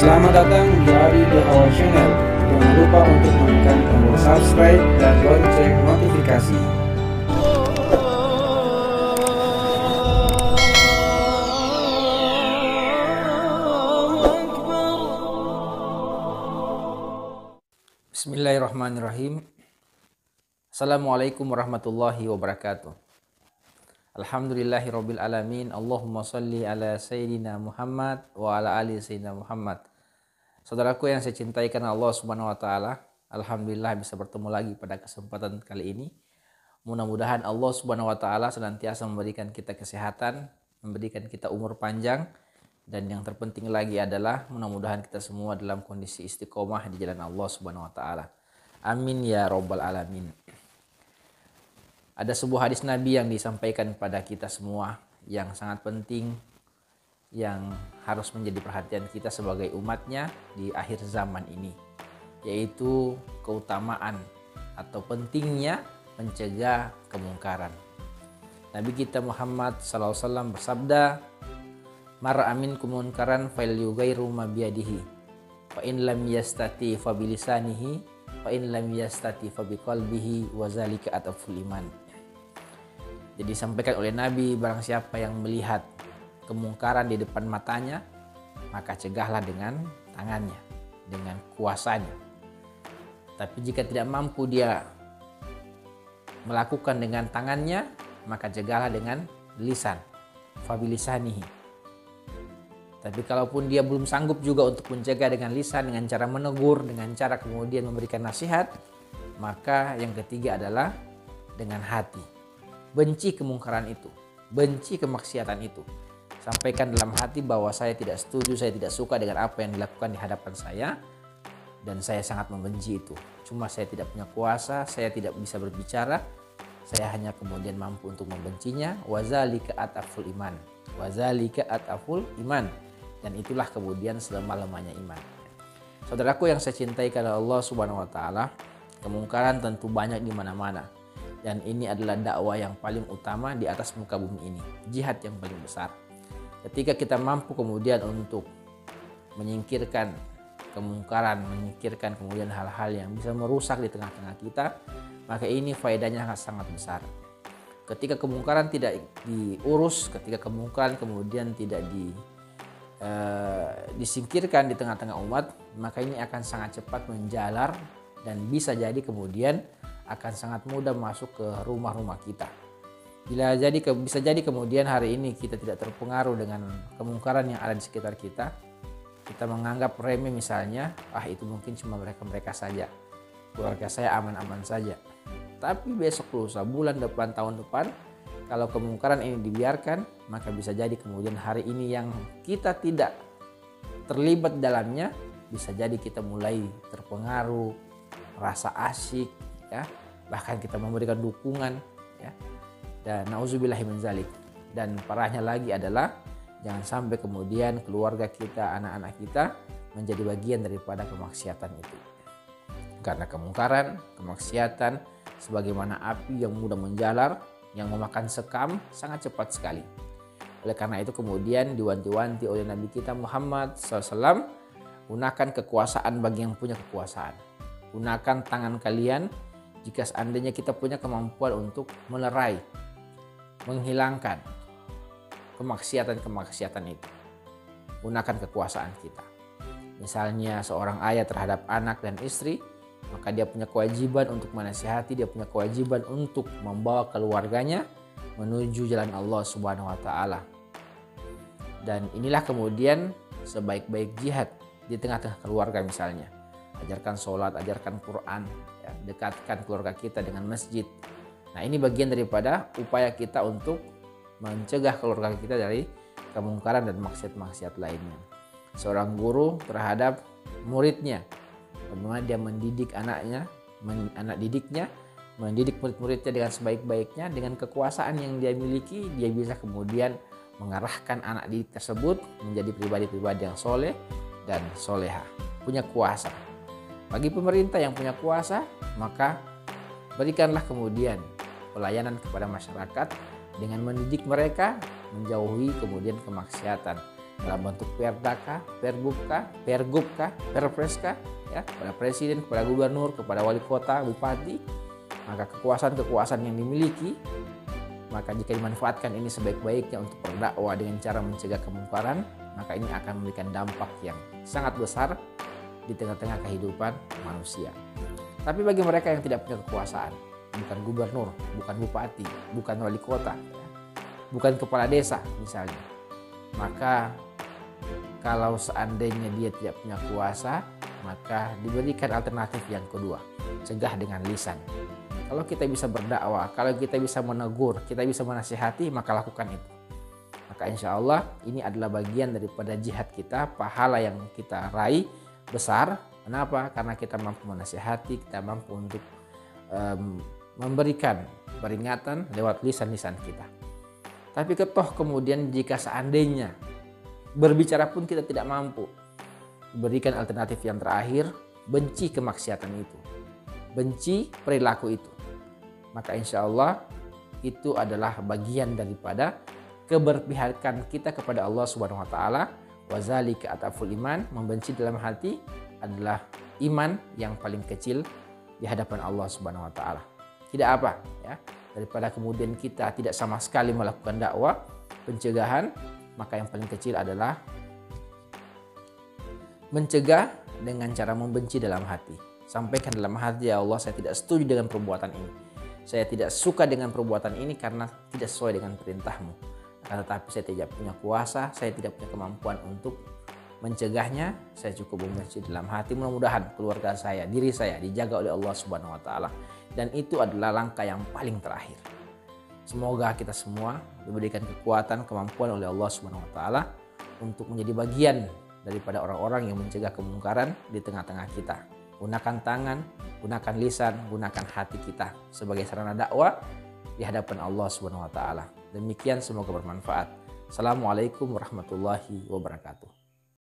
Selamat datang di Ari The Our Channel. Jangan lupa untuk menekan tombol subscribe dan lonceng notifikasi. Bismillahirrahmanirrahim. Assalamualaikum warahmatullahi wabarakatuh. Alhamdulillahirabbil alamin. Allahumma shalli ala sayyidina Muhammad wa ala ali sayyidina Muhammad. Saudaraku yang saya cintai karena Allah Subhanahu wa taala, alhamdulillah bisa bertemu lagi pada kesempatan kali ini. Mudah-mudahan Allah Subhanahu wa taala senantiasa memberikan kita kesehatan, memberikan kita umur panjang, dan yang terpenting lagi adalah mudah-mudahan kita semua dalam kondisi istiqomah di jalan Allah Subhanahu wa taala. Amin ya rabbal alamin. Ada sebuah hadis Nabi yang disampaikan kepada kita semua yang sangat penting, yang harus menjadi perhatian kita sebagai umatnya di akhir zaman ini, yaitu keutamaan atau pentingnya mencegah kemungkaran. Nabi kita Muhammad SAW bersabda, "Mar aminkum munkaran falyughayyiru ma biyadihi, fa in lam yastati fa bilisanihi, fa in lam yastati fa biqalbihi wa zalika ataful iman." Jadi disampaikan oleh Nabi, barang siapa yang melihat kemungkaran di depan matanya, maka cegahlah dengan tangannya, dengan kuasanya. Tapi jika tidak mampu dia melakukan dengan tangannya, maka cegahlah dengan lisan, fabilisanihi. Tapi kalaupun dia belum sanggup juga untuk mencegah dengan lisan, dengan cara menegur, dengan cara kemudian memberikan nasihat, maka yang ketiga adalah dengan hati. Benci kemungkaran itu, benci kemaksiatan itu. Sampaikan dalam hati bahwa saya tidak setuju, saya tidak suka dengan apa yang dilakukan di hadapan saya, dan saya sangat membenci itu. Cuma saya tidak punya kuasa, saya tidak bisa berbicara, saya hanya kemudian mampu untuk membencinya. Wazalika ataful iman, wazalika ataful iman, dan itulah kemudian selemah-lemahnya iman. Saudaraku yang saya cintai karena Allah Subhanahu wa taala, kemungkaran tentu banyak di mana-mana. Dan ini adalah dakwah yang paling utama di atas muka bumi ini, jihad yang paling besar. Ketika kita mampu kemudian untuk menyingkirkan kemungkaran, menyingkirkan kemudian hal-hal yang bisa merusak di tengah-tengah kita, maka ini faedahnya sangat besar. Ketika kemungkaran tidak diurus, ketika kemungkaran kemudian tidak disingkirkan di tengah-tengah umat, maka ini akan sangat cepat menjalar dan bisa jadi kemudian akan sangat mudah masuk ke rumah-rumah kita. Bisa jadi kemudian hari ini kita tidak terpengaruh dengan kemungkaran yang ada di sekitar kita. Kita menganggap remeh misalnya, itu mungkin cuma mereka saja. Keluarga saya aman-aman saja. Tapi besok lusa, bulan depan, tahun depan, kalau kemungkaran ini dibiarkan, maka bisa jadi kemudian hari ini yang kita tidak terlibat dalamnya, bisa jadi kita mulai terpengaruh, rasa asyik, ya, bahkan kita memberikan dukungan, ya. Dan nauzubillahi min zalik. Dan parahnya lagi adalah jangan sampai kemudian keluarga kita, anak-anak kita menjadi bagian daripada kemaksiatan itu. Karena kemungkaran, kemaksiatan sebagaimana api yang mudah menjalar, yang memakan sekam sangat cepat sekali. Oleh karena itu kemudian diwanti-wanti oleh Nabi kita Muhammad SAW, gunakan kekuasaan bagi yang punya kekuasaan. Gunakan tangan kalian jika seandainya kita punya kemampuan untuk melerai, menghilangkan kemaksiatan itu. Gunakan kekuasaan kita. Misalnya seorang ayah terhadap anak dan istri, maka dia punya kewajiban untuk menasihati, dia punya kewajiban untuk membawa keluarganya menuju jalan Allah Subhanahu wa taala. Dan inilah kemudian sebaik-baik jihad di tengah-tengah keluarga misalnya. Ajarkan sholat, ajarkan Quran, ya, dekatkan keluarga kita dengan masjid. Nah, ini bagian daripada upaya kita untuk mencegah keluarga kita dari kemungkaran dan maksiat-maksiat lainnya. Seorang guru terhadap muridnya, bagaimana dia mendidik anak didiknya, mendidik murid-muridnya dengan sebaik-baiknya, dengan kekuasaan yang dia miliki, dia bisa kemudian mengarahkan anak didik tersebut menjadi pribadi-pribadi yang soleh dan soleha, punya kuasa. Bagi pemerintah yang punya kuasa, maka berikanlah kemudian pelayanan kepada masyarakat dengan mendidik mereka menjauhi kemudian kemaksiatan. dalam bentuk perdakah, perbukah, pergubkah, perpreskah, ya, kepada presiden, kepada gubernur, kepada wali kota, bupati, maka kekuasaan-kekuasaan yang dimiliki, maka jika dimanfaatkan ini sebaik-baiknya untuk berdakwah dengan cara mencegah kemungkaran, maka ini akan memberikan dampak yang sangat besar di tengah-tengah kehidupan manusia. Tapi bagi mereka yang tidak punya kekuasaan, bukan gubernur, bukan bupati, bukan wali kota, ya, bukan kepala desa misalnya, maka kalau seandainya dia tidak punya kuasa, maka diberikan alternatif yang kedua, cegah dengan lisan. Kalau kita bisa berdakwah, kalau kita bisa menegur, kita bisa menasihati, maka lakukan itu. Maka insya Allah ini adalah bagian daripada jihad kita, pahala yang kita raih besar. Kenapa? Karena kita mampu menasihati, kita mampu untuk memberikan peringatan lewat lisan-lisan kita. Tapi kemudian jika seandainya berbicara pun kita tidak mampu, berikan alternatif yang terakhir, benci kemaksiatan itu, benci perilaku itu, maka insya Allah itu adalah bagian daripada keberpihakan kita kepada Allah Subhanahu Wa Taala. Wazalika ataful iman, membenci dalam hati adalah iman yang paling kecil di hadapan Allah Subhanahu Wa Taala. Tidak apa, ya, daripada kemudian kita tidak sama sekali melakukan dakwah pencegahan, maka yang paling kecil adalah mencegah dengan cara membenci dalam hati. Sampaikan dalam hati, ya Allah, saya tidak setuju dengan perbuatan ini. Saya tidak suka dengan perbuatan ini karena tidak sesuai dengan perintah-Mu. Akan tetapi saya tidak punya kuasa, saya tidak punya kemampuan untuk mencegahnya. Saya cukup membenci dalam hati. Mudah-mudahan keluarga saya, diri saya dijaga oleh Allah Subhanahu Wa Taala. Dan itu adalah langkah yang paling terakhir. Semoga kita semua diberikan kekuatan, kemampuan oleh Allah Subhanahu Wa Taala untuk menjadi bagian daripada orang-orang yang mencegah kemungkaran di tengah-tengah kita. Gunakan tangan, gunakan lisan, gunakan hati kita sebagai sarana dakwah di hadapan Allah Subhanahu Wa Taala. Demikian, semoga bermanfaat. Assalamualaikum warahmatullahi wabarakatuh.